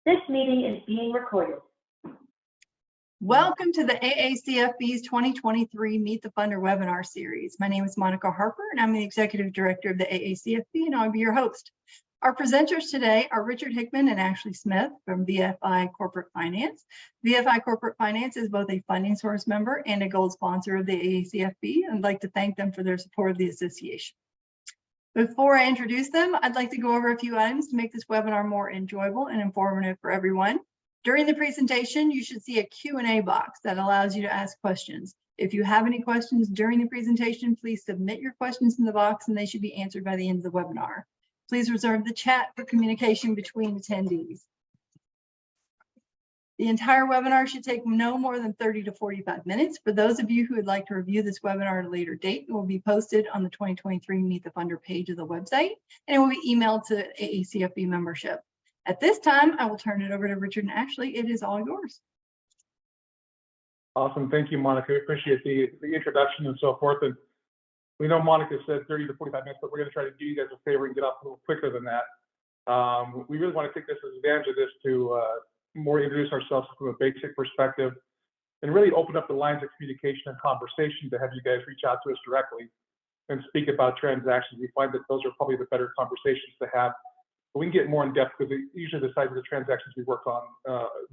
This meeting is being recorded. Welcome to the AACFB's 2023 Meet the Funder webinar series. My name is Monica Harper, and I'm the Executive Director of the AACFB, and I'll be your host. Our presenters today are Richard Hickman and Ashley Smith from VFI Corporate Finance. VFI Corporate Finance is both a funding source member and a gold sponsor of the AACFB, and I'd like to thank them for their support of the association. Before I introduce them, I'd like to go over a few items to make this webinar more enjoyable and informative for everyone. During the presentation, you should see a Q&A box that allows you to ask questions. If you have any questions during the presentation, please submit your questions in the box and they should be answered by the end of the webinar. Please reserve the chat for communication between attendees. The entire webinar should take no more than 30 to 45 minutes. For those of you who would like to review this webinar at a later date, it will be posted on the 2023 Meet the Funder page of the website, and it will be emailed to AACFB membership. At this time, I will turn it over to Richard and Ashley. It is all yours. Awesome. Thank you, Monica. I appreciate the introduction and so forth. And we know Monica said 30 to 45 minutes, but we're going to try to do you guys a favor and get off a little quicker than that. We really want to take this advantage of this to more introduce ourselves from a basic perspective and really open up the lines of communication and conversation to have you guys reach out to us directly and speak about transactions. We find that those are probably the better conversations to have. But we can get more in depth because usually the size of the transactions we work on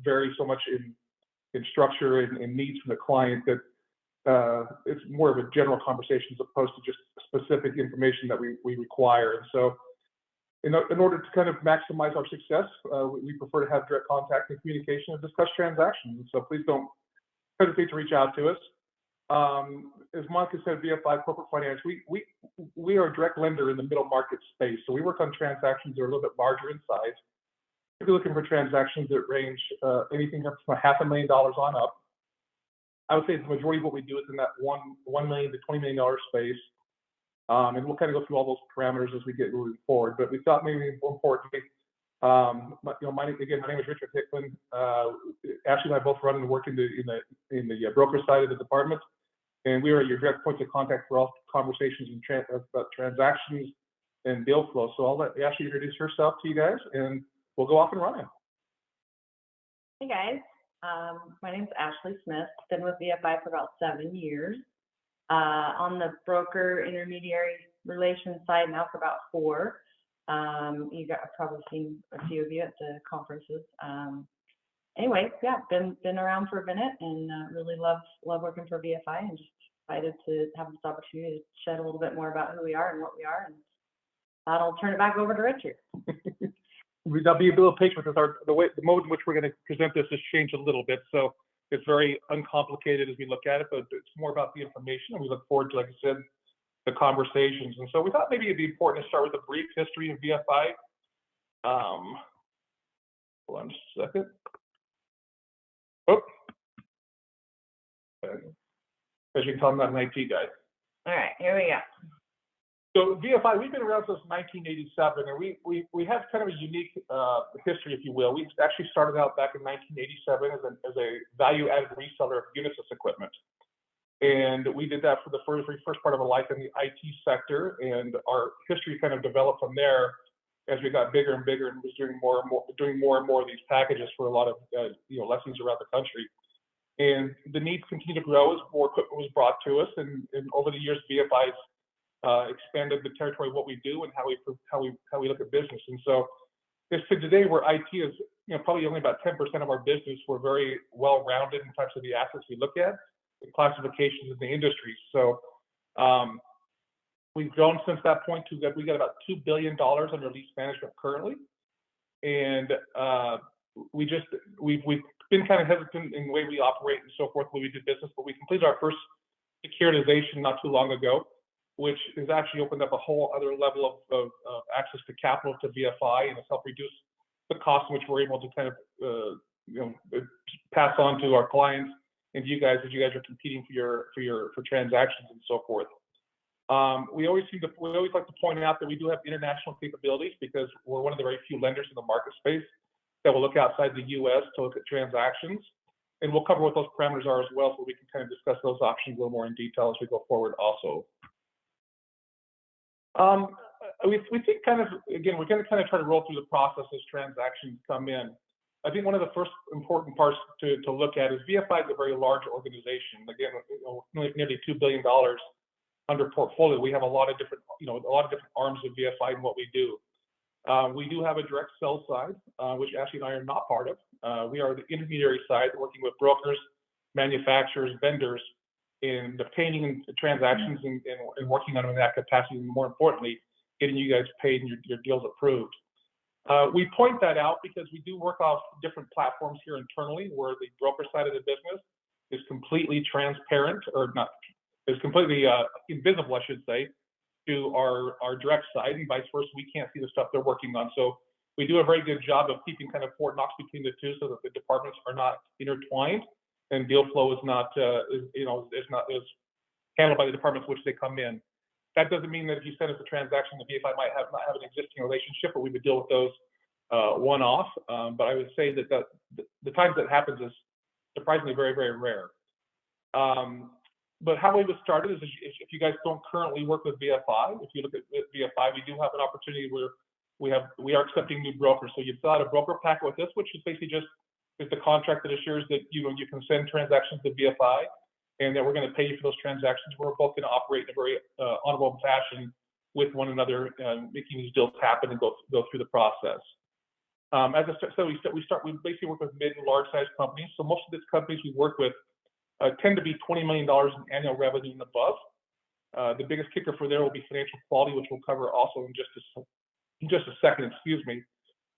vary so much in structure and needs from the client that it's more of a general conversation as opposed to just specific information that we require. And so in order to kind of maximize our success, we prefer to have direct contact and communication and discuss transactions. So please don't hesitate to reach out to us. As Monica said, VFI Corporate Finance, we are a direct lender in the middle market space. So we work on transactions that are a little bit larger in size. If you're looking for transactions that range anything up from $500,000 on up, I would say the majority of what we do is in that $1 million to $20 million space. And we'll kind of go through all those parameters as we get moving forward. But we thought maybe more importantly, my name is Richard Hickman. Ashley and I both run and work in the broker side of the department, and we are your direct points of contact for all conversations and about transactions and deal flow. So I'll let Ashley introduce herself to you guys, and we'll go off and running. Hey guys, my name's Ashley Smith. Been with VFI for about 7 years. On the broker intermediary relations side now for about 4. You got probably seen a few of you at the conferences. Anyway, yeah, been around for a minute and really love working for VFI and just excited to have this opportunity to shed a little bit more about who we are and what we are. And I'll turn it back over to Richard. I'll be a little patient with us. The mode in which we're going to present this has changed a little bit. So it's very uncomplicated as we look at it, but it's more about the information. And we look forward to, like I said, the conversations. And so we thought maybe it'd be important to start with a brief history of VFI. Hold on just a second. Oh. As you can tell, I'm not an IT guy. All right, here we go. So VFI, we've been around since 1987, and we have kind of a unique history, if you will. We actually started out back in 1987 as a value-added reseller of Unisys equipment. And we did that for the very first part of our life in the IT sector, and our history kind of developed from there as we got bigger and bigger and was doing more and more of these packages for a lot of lessons around the country. And the needs continue to grow as more equipment was brought to us, and over the years, VFI's expanded the territory of what we do and how we look at business. And so it's to today where IT is probably only about 10% of our business. We're very well rounded in terms of the assets we look at, the classifications in the industry. So we've grown since that point to that we got about $2 billion under lease management currently. And we've been kind of hesitant in the way we operate and so forth when we do business, but we completed our first securitization not too long ago, which has actually opened up a whole other level of access to capital to VFI, and it's helped reduce the cost in which we're able to kind of pass on to our clients and you guys as you guys are competing for transactions and so forth. We always like to point out that we do have international capabilities because we're one of the very few lenders in the market space that will look outside the U.S. to look at transactions, and we'll cover what those parameters are as well, so we can kind of discuss those options a little more in detail as we go forward also. We think kind of, again, we're going to kind of try to roll through the process as transactions come in. I think one of the first important parts to look at is VFI is a very large organization. Again, nearly $2 billion under portfolio. We have a lot of different, arms of VFI and what we do. We do have a direct sell side, which Ashley and I are not part of. We are the intermediary side, working with brokers, manufacturers, vendors in obtaining transactions and working on them in that capacity, and more importantly, getting you guys paid and your deals approved. We point that out because we do work off different platforms here internally, where the broker side of the business is completely transparent, or not, is completely invisible, I should say, to our direct side, and vice versa. We can't see the stuff they're working on. So we do a very good job of keeping kind of Fort Knox between the two, so that the departments are not intertwined and deal flow is not is handled by the departments which they come in. That doesn't mean that if you send us a transaction, the VFI might not have an existing relationship, but we would deal with those one-off. But I would say that the times that happens is surprisingly very, very rare. But how we was started is if you guys don't currently work with VFI, if you look at VFI, we do have an opportunity where we are accepting new brokers. So you fill out a broker packet with us, which is basically just the contract that assures that you can send transactions to VFI, and that we're going to pay you for those transactions. We're both going to operate in a very honorable fashion with one another, making these deals happen and go through the process. As I said, we basically work with mid and large sized companies. So most of these companies we work with tend to be $20 million in annual revenue and above. The biggest kicker for there will be financial quality, which we'll cover also in just a second. Excuse me.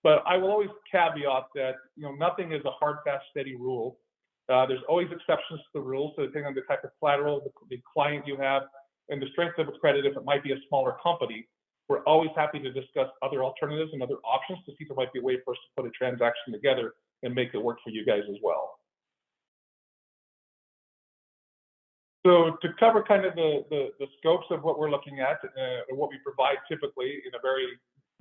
But I will always caveat that nothing is a hard, fast, steady rule. There's always exceptions to the rules, so depending on the type of collateral, the client you have, and the strength of a credit. If it might be a smaller company, we're always happy to discuss other alternatives and other options to see if there might be a way for us to put a transaction together and make it work for you guys as well. So to cover kind of the scopes of what we're looking at and what we provide typically in a very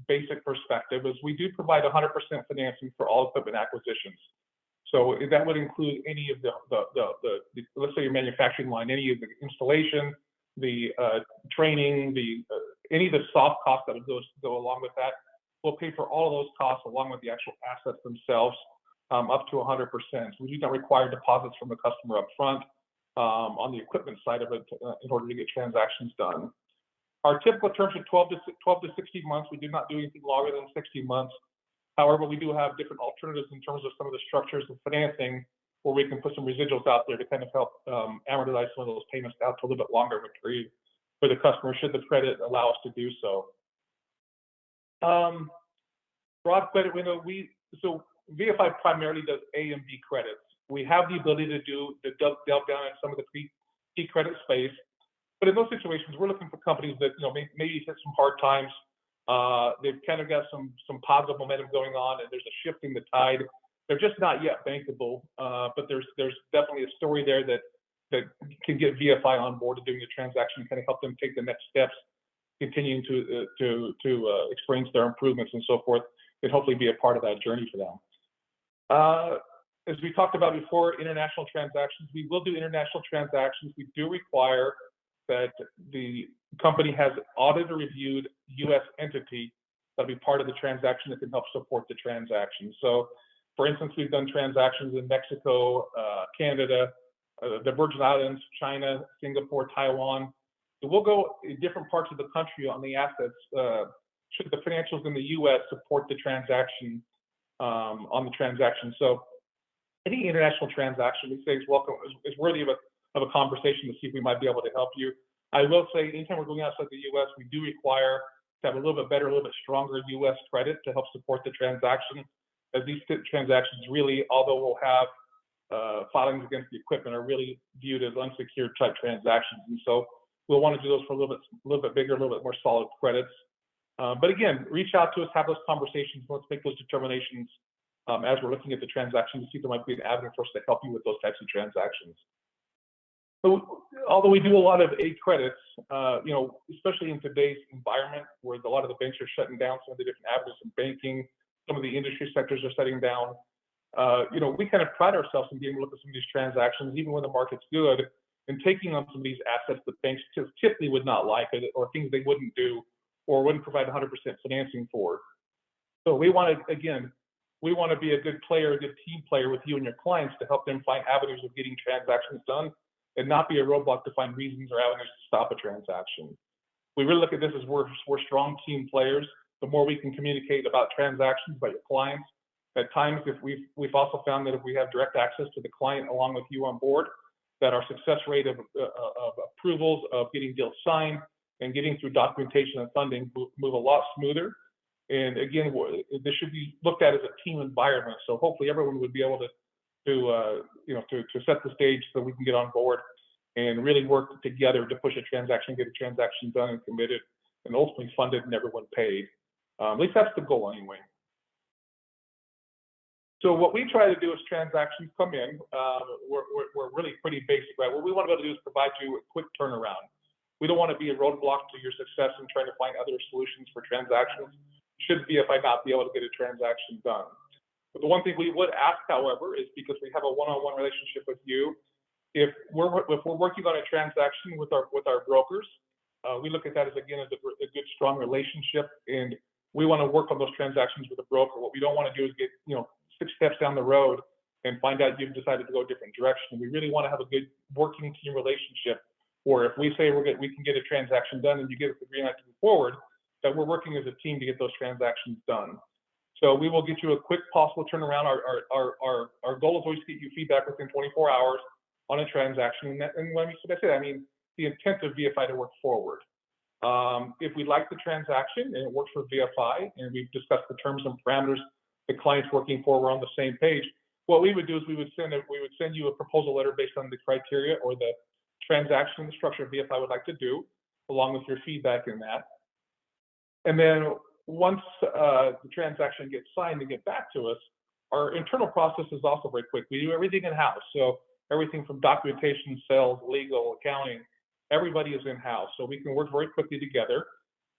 basic perspective is we do provide 100% financing for all equipment acquisitions. So that would include any of the let's say your manufacturing line, any of the installation, the training, any of the soft costs that would go along with that. We'll pay for all of those costs along with the actual assets themselves, up to 100%. We do not require deposits from the customer up front on the equipment side of it in order to get transactions done. Our typical terms are 12 to 60 months. We do not do anything longer than 60 months. However, we do have different alternatives in terms of some of the structures of financing where we can put some residuals out there to kind of help amortize some of those payments out to a little bit longer of a period for the customer, should the credit allow us to do so. Broad credit window, so VFI primarily does A and B credits. We have the ability to delve down in some of the C credit space, but in those situations, we're looking for companies that maybe hit some hard times. They've kind of got some positive momentum going on, and there's a shift in the tide. They're just not yet bankable, but there's definitely a story there that can get VFI on board to doing the transaction, kind of help them take the next steps, continuing to experience their improvements and so forth, and hopefully be a part of that journey for them. As we talked about before, international transactions, we will do international transactions. We do require that the company has audited or reviewed U.S. entity that'll be part of the transaction that can help support the transaction. So, for instance, we've done transactions in Mexico, Canada, the Virgin Islands, China, Singapore, Taiwan. So we'll go in different parts of the country on the assets should the financials in the U.S. support the transaction on the transaction. So any international transaction we say is welcome, is worthy of a conversation to see if we might be able to help you. I will say, anytime we're going outside the U.S., we do require to have a little bit better, a little bit stronger U.S. credit to help support the transaction, as these transactions really, although we'll have filings against the equipment, are really viewed as unsecured type transactions. And so we'll want to do those for a little bit bigger, a little bit more solid credits. But again, reach out to us, have those conversations, let's make those determinations as we're looking at the transaction to see if there might be an avenue for us to help you with those types of transactions. So, although we do a lot of A credits, especially in today's environment where a lot of the banks are shutting down, some of the different avenues of banking, some of the industry sectors are shutting down, we kind of pride ourselves in being able to look at some of these transactions, even when the market's good, and taking on some of these assets that banks typically would not like, or things they wouldn't do, or wouldn't provide 100% financing for. So we want to, again, we want to be a good player, a good team player with you and your clients to help them find avenues of getting transactions done and not be a roadblock to find reasons or avenues to stop a transaction. We really look at this as we're strong team players. The more we can communicate about transactions, about your clients, at times if we've also found that if we have direct access to the client along with you on board, that our success rate of approvals, of getting deals signed and getting through documentation and funding move a lot smoother. And again, this should be looked at as a team environment. So hopefully everyone would be able to set the stage so we can get on board and really work together to push a transaction, get a transaction done and committed, and ultimately funded and everyone paid. At least that's the goal anyway. So what we try to do as transactions come in, we're really pretty basic, right? What we want to be able to do is provide you a quick turnaround. We don't want to be a roadblock to your success in trying to find other solutions for transactions. Should VFI not be able to get a transaction done. But the one thing we would ask, however, is because we have a one-on-one relationship with you, if we're working on a transaction with our brokers, we look at that as again as a good strong relationship, and we want to work on those transactions with a broker. What we don't want to do is get 6 steps down the road and find out you've decided to go a different direction. We really want to have a good working team relationship, where if we say we can get a transaction done and you give us the green light to move forward, that we're working as a team to get those transactions done. So we will get you a quick possible turnaround. Our goal is always to get you feedback within 24 hours on a transaction. And when I say that, I mean the intent of VFI to work forward. If we like the transaction and it works for VFI, and we've discussed the terms and parameters the client's working for, we're on the same page, what we would do is we would send you a proposal letter based on the criteria or the transaction structure VFI would like to do, along with your feedback in that. And then once the transaction gets signed and get back to us, our internal process is also very quick. We do everything in-house. So everything from documentation, sales, legal, accounting, everybody is in-house. So we can work very quickly together.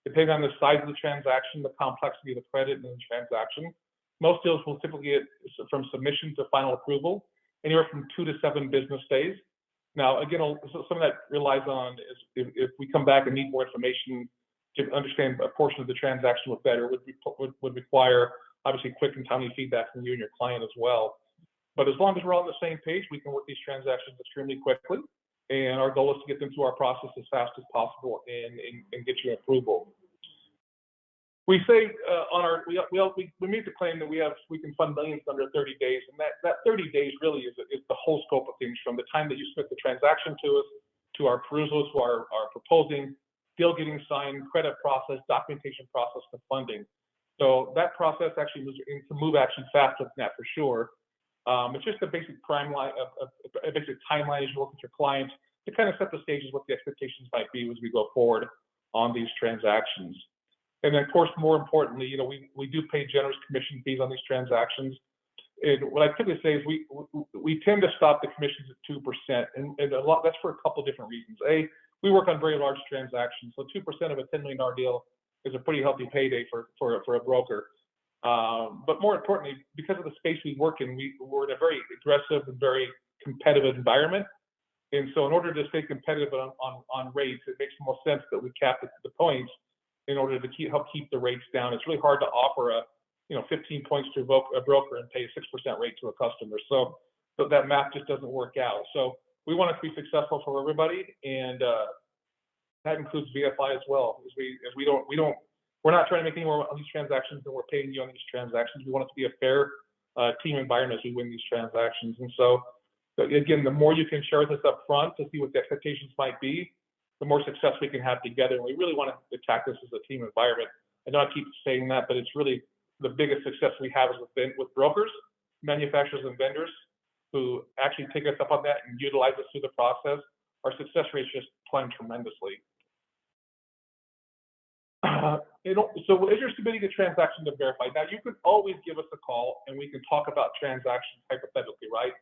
Depending on the size of the transaction, the complexity of the credit and the transaction, most deals will typically get from submission to final approval anywhere from 2 to 7 business days. Now, again, some of that relies on if we come back and need more information to understand a portion of the transaction better, would require obviously quick and timely feedback from you and your client as well. But as long as we're all on the same page, we can work these transactions extremely quickly. And our goal is to get them through our process as fast as possible and get you approval. We say we made the claim that we can fund millions under 30 days, and that 30 days really is the whole scope of things, from the time that you submit the transaction to us, to our perusal, to our proposing, deal getting signed, credit process, documentation process, to funding. So that process actually can move actually faster than that for sure. It's just a basic timeline as you work with your clients to kind of set the stages what the expectations might be as we go forward on these transactions. And then, of course, more importantly, we do pay generous commission fees on these transactions. And what I typically say is we tend to stop the commissions at 2%, and that's for a couple of different reasons. We work on very large transactions, so 2% of a $10 million deal is a pretty healthy payday for a broker. But more importantly, because of the space we work in, we're in a very aggressive and very competitive environment. And so in order to stay competitive on rates, it makes the most sense that we cap the points in order to help keep the rates down. It's really hard to offer 15 points to a broker and pay a 6% rate to a customer. So that math just doesn't work out. So we want it to be successful for everybody, and that includes VFI as well. We're not trying to make any more on these transactions than we're paying you on these transactions. We want it to be a fair team environment as we win these transactions. And so again, the more you can share with us up front to see what the expectations might be, the more success we can have together. And we really want to attack this as a team environment. I know I keep saying that, but it's really the biggest success we have is with brokers, manufacturers, and vendors who actually take us up on that and utilize us through the process. Our success rates just climb tremendously. So as you're submitting a transaction to VFI, now you can always give us a call and we can talk about transactions hypothetically, right?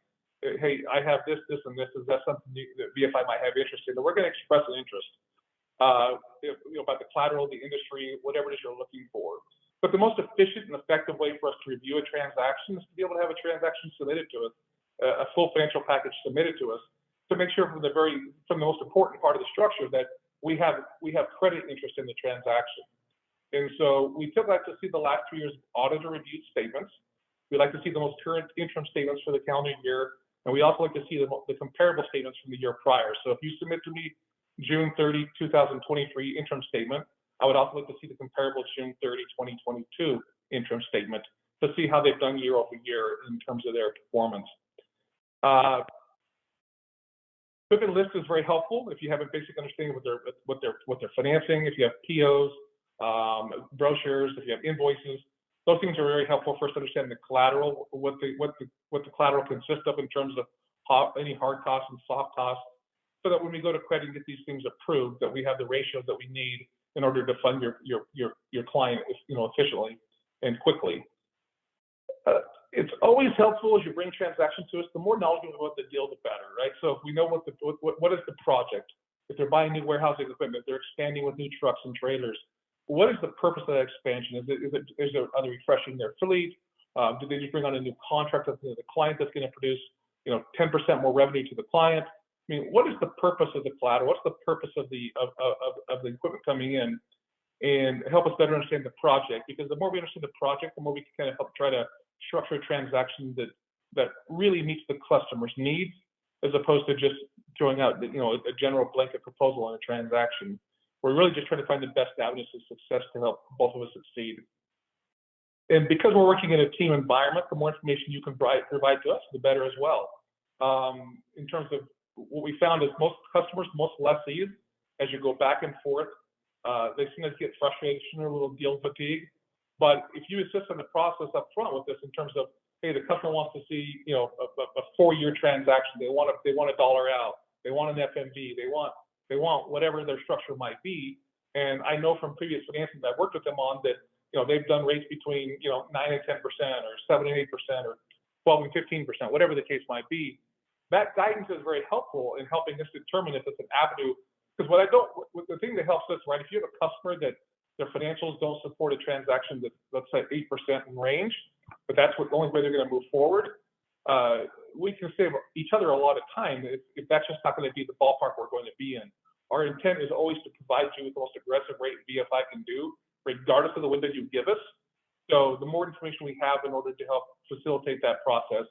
Hey, I have this, and this. Is that something that VFI might have interest in? And we're going to express an interest about the collateral, the industry, whatever it is you're looking for. But the most efficient and effective way for us to review a transaction is to be able to have a transaction submitted to us, a full financial package submitted to us, to make sure from the most important part of the structure that we have credit interest in the transaction. And so we took that to see the last 3 years auditor reviewed statements. We like to see the most current interim statements for the calendar year, and we also like to see the comparable statements from the year prior. So if you submit to me June 30, 2023 interim statement, I would also like to see the comparable June 30, 2022 interim statement to see how they've done year over year in terms of their performance. Equipment list is very helpful if you have a basic understanding of what they're financing, if you have POs, brochures, if you have invoices. Those things are very helpful for us to understand the collateral, what the collateral consists of in terms of any hard costs and soft costs, so that when we go to credit and get these things approved, that we have the ratios that we need in order to fund your client, efficiently and quickly. It's always helpful as you bring transactions to us. The more knowledgeable about the deal, the better, right? So if we know what is the project, if they're buying new warehousing equipment, they're expanding with new trucks and trailers. What is the purpose of that expansion? Are they refreshing their fleet? Do they just bring on a new contract with the client that's going to produce, 10% more revenue to the client? I mean, what is the purpose of the collateral? What's the purpose of the equipment coming in? And help us better understand the project, because the more we understand the project, the more we can kind of help try to structure a transaction that really meets the customer's needs, as opposed to just throwing out a general blanket proposal on a transaction. We're really just trying to find the best avenues of success to help both of us succeed. And because we're working in a team environment, the more information you can provide to us, the better as well. In terms of what we found is most customers, most lessees, as you go back and forth, they sometimes get frustration or a little deal fatigue. But if you assist in the process up front with this, in terms of, hey, the customer wants to see, a 4-year transaction, they want a dollar out, they want an FMV, they want whatever their structure might be. And I know from previous financing that I've worked with them on that, they've done rates between, 9 and 10%, or 7 and 8%, or 12 and 15%, whatever the case might be. That guidance is very helpful in helping us determine if it's an avenue. Because the thing that helps us, right, if you have a customer that their financials don't support a transaction that's, let's say, 8% in range, but that's the only way they're going to move forward, we can save each other a lot of time if that's just not going to be the ballpark we're going to be in. Our intent is always to provide you with the most aggressive rate VFI can do, regardless of the window you give us. So the more information we have in order to help facilitate that process,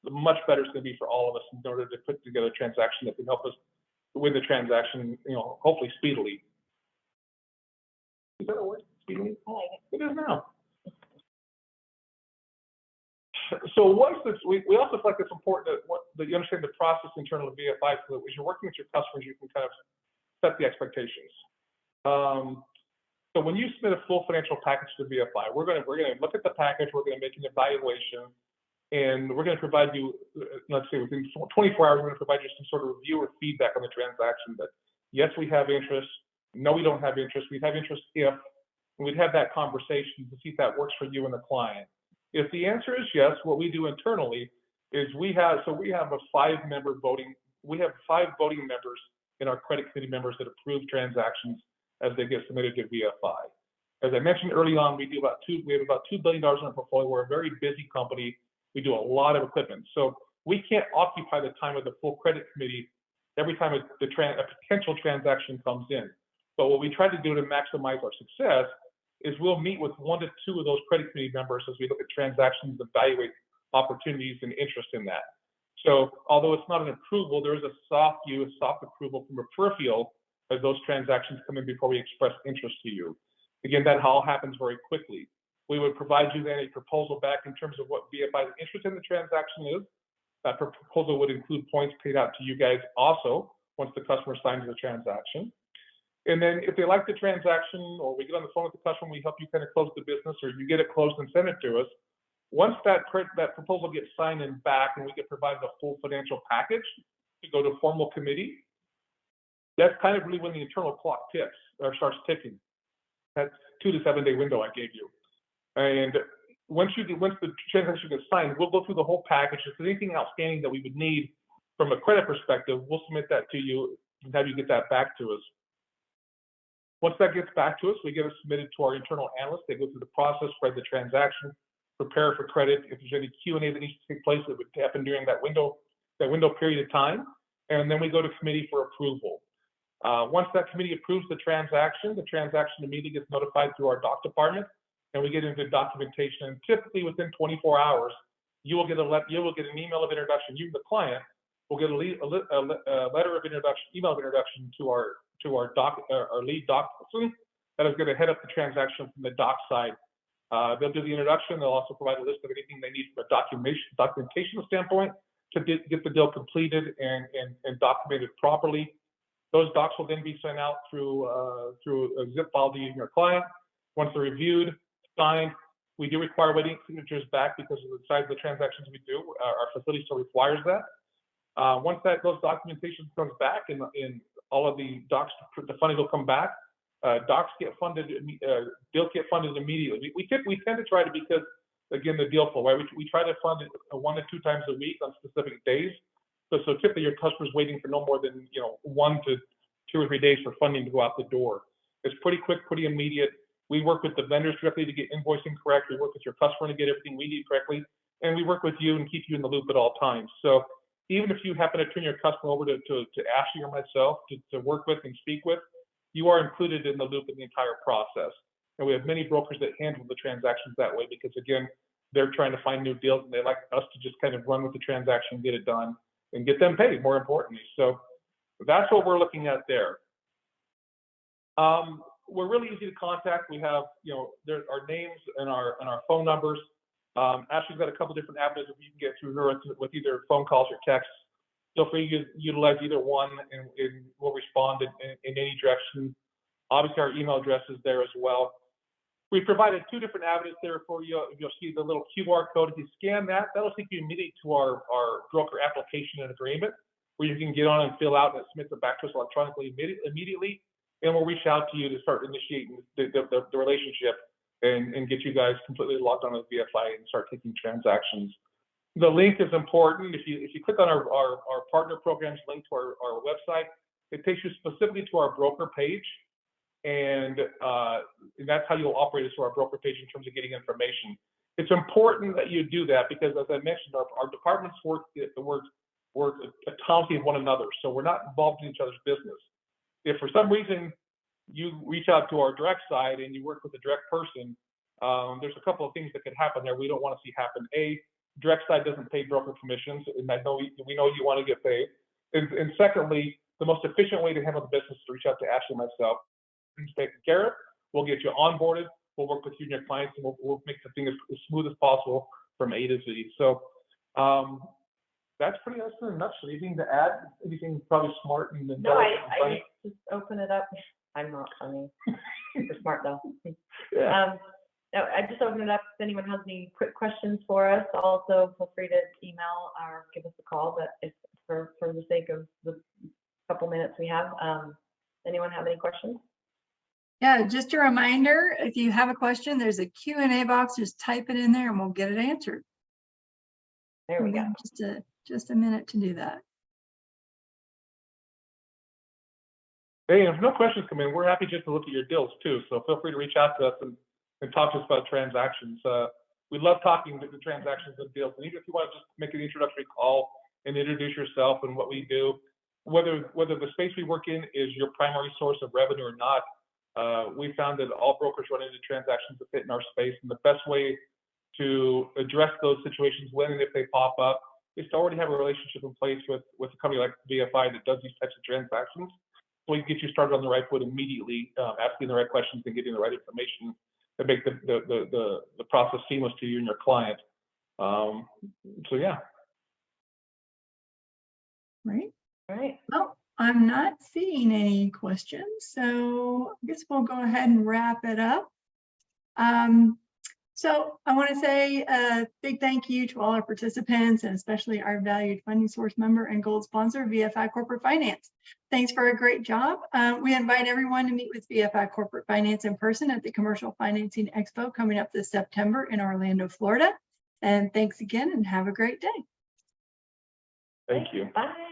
the much better it's going to be for all of us in order to put together a transaction that can help us win the transaction, hopefully speedily. Is that a word? Speedily? It is now. So we also feel like it's important that you understand the process internal to VFI, so that as you're working with your customers, you can kind of set the expectations. So when you submit a full financial package to VFI, we're going to look at the package, we're going to make an evaluation, and we're going to provide you, let's say within 24 hours, we're going to provide you some sort of review or feedback on the transaction that, yes, we have interest, no, we don't have interest, we have interest if, and we'd have that conversation to see if that works for you and the client. If the answer is yes, what we do internally is we have a 5-member voting, we have 5 voting members in our credit committee members that approve transactions as they get submitted to VFI. As I mentioned early on, we have about $2 billion in our portfolio. We're a very busy company. We do a lot of equipment. So we can't occupy the time of the full credit committee every time a potential transaction comes in. But what we try to do to maximize our success is we'll meet with 1 to 2 of those credit committee members as we look at transactions, evaluate opportunities and interest in that. So although it's not an approval, there is a soft approval from a peripheral as those transactions come in before we express interest to you. Again, that all happens very quickly. We would provide you then a proposal back in terms of what VFI's interest in the transaction is. That proposal would include points paid out to you guys also once the customer signs the transaction. And then if they like the transaction, or we get on the phone with the customer, we help you kind of close the business, or you get it closed and send it to us. Once that proposal gets signed and back, and we get provided a full financial package to go to formal committee, that's kind of really when the internal clock ticks or starts ticking. That 2 to 7 day window I gave you. And once the transaction gets signed, we'll go through the whole package. If there's anything outstanding that we would need from a credit perspective, we'll submit that to you and have you get that back to us. Once that gets back to us, we get it submitted to our internal analysts. They go through the process, spread the transaction, prepare for credit. If there's any Q&A that needs to take place, that would happen during that window period of time. And then we go to committee for approval. Once that committee approves the transaction immediately gets notified through our doc department and we get into documentation. And typically within 24 hours, you will get an email of introduction. You, the client, will get a letter of introduction, email of introduction to our lead doc person that is going to head up the transaction from the doc side. They'll do the introduction. They'll also provide a list of anything they need from a documentation standpoint to get the deal completed and documented properly. Those docs will then be sent out through a zip file to you and your client. Once they're reviewed, signed, we do require waiting signatures back because of the size of the transactions we do. Our facility still requires that. Once those documentation comes back and all of the docs, the funding will come back. Docs get funded, deals get funded immediately. We tend to try to, because again, the deal flow, right? We try to fund it 1 to 2 times a week on specific days. So typically your customer's waiting for no more than 1 to 2 or 3 days for funding to go out the door. It's pretty quick, pretty immediate. We work with the vendors directly to get invoicing correct. We work with your customer to get everything we need correctly, and we work with you and keep you in the loop at all times. So even if you happen to turn your customer over to Ashley or myself to work with and speak with, you are included in the loop in the entire process. And we have many brokers that handle the transactions that way because, again, they're trying to find new deals and they like us to just kind of run with the transaction, get it done, and get them paid, more importantly. So that's what we're looking at there. We're really easy to contact. We have, there our names and our phone numbers. Ashley's got a couple different avenues that you can get through her with either phone calls or texts. Feel free to utilize either one, and we'll respond in any direction. Obviously, our email address is there as well. We provided 2 different avenues there for you. You'll see the little QR code. If you scan that, that'll take you immediately to our broker application and agreement, where you can get on and fill out and submit it back to us electronically immediately. And we'll reach out to you to start initiating the relationship and get you guys completely logged on with VFI and start taking transactions. The link is important. If you click on our partner programs link to our website, it takes you specifically to our broker page. And that's how you'll operate as to our broker page in terms of getting information. It's important that you do that because, as I mentioned, our departments work autonomously with one another. So we're not involved in each other's business. If for some reason you reach out to our direct side and you work with a direct person, there's a couple of things that could happen there we don't want to see happen. A, direct side doesn't pay broker commissions, and I know we know you want to get paid. And secondly, the most efficient way to handle the business is to reach out to Ashley and myself. Things taken care of. We'll get you onboarded. We'll work with you and your clients, and we'll make the thing as smooth as possible from A to Z. So that's pretty much in a nutshell. Anything to add? Anything probably smart and no, I just open it up. I'm not funny. You're smart though. Yeah. No, I just open it up if anyone has any quick questions for us. Also, feel free to email or give us a call. But if for the sake of the couple minutes we have, anyone have any questions? Yeah, just a reminder, if you have a question, there's a Q&A box. Just type it in there and we'll get it answered. There we go. Just a minute to do that. Hey, if no questions come in, we're happy just to look at your deals too. So feel free to reach out to us and talk to us about transactions. We love talking to the transactions and deals. And even if you want to just make an introductory call and introduce yourself and what we do, whether the space we work in is your primary source of revenue or not, we found that all brokers run into transactions that fit in our space. And the best way to address those situations when and if they pop up is to already have a relationship in place with a company like VFI that does these types of transactions. So we can get you started on the right foot immediately, asking the right questions and getting the right information to make the process seamless to you and your client. So yeah. Right. Right. Well, I'm not seeing any questions, so I guess we'll go ahead and wrap it up. So I want to say a big thank you to all our participants and especially our valued funding source member and gold sponsor, VFI Corporate Finance. Thanks for a great job. We invite everyone to meet with VFI Corporate Finance in person at the Commercial Financing Expo coming up this September in Orlando, Florida. And thanks again and have a great day. Thank you. Bye.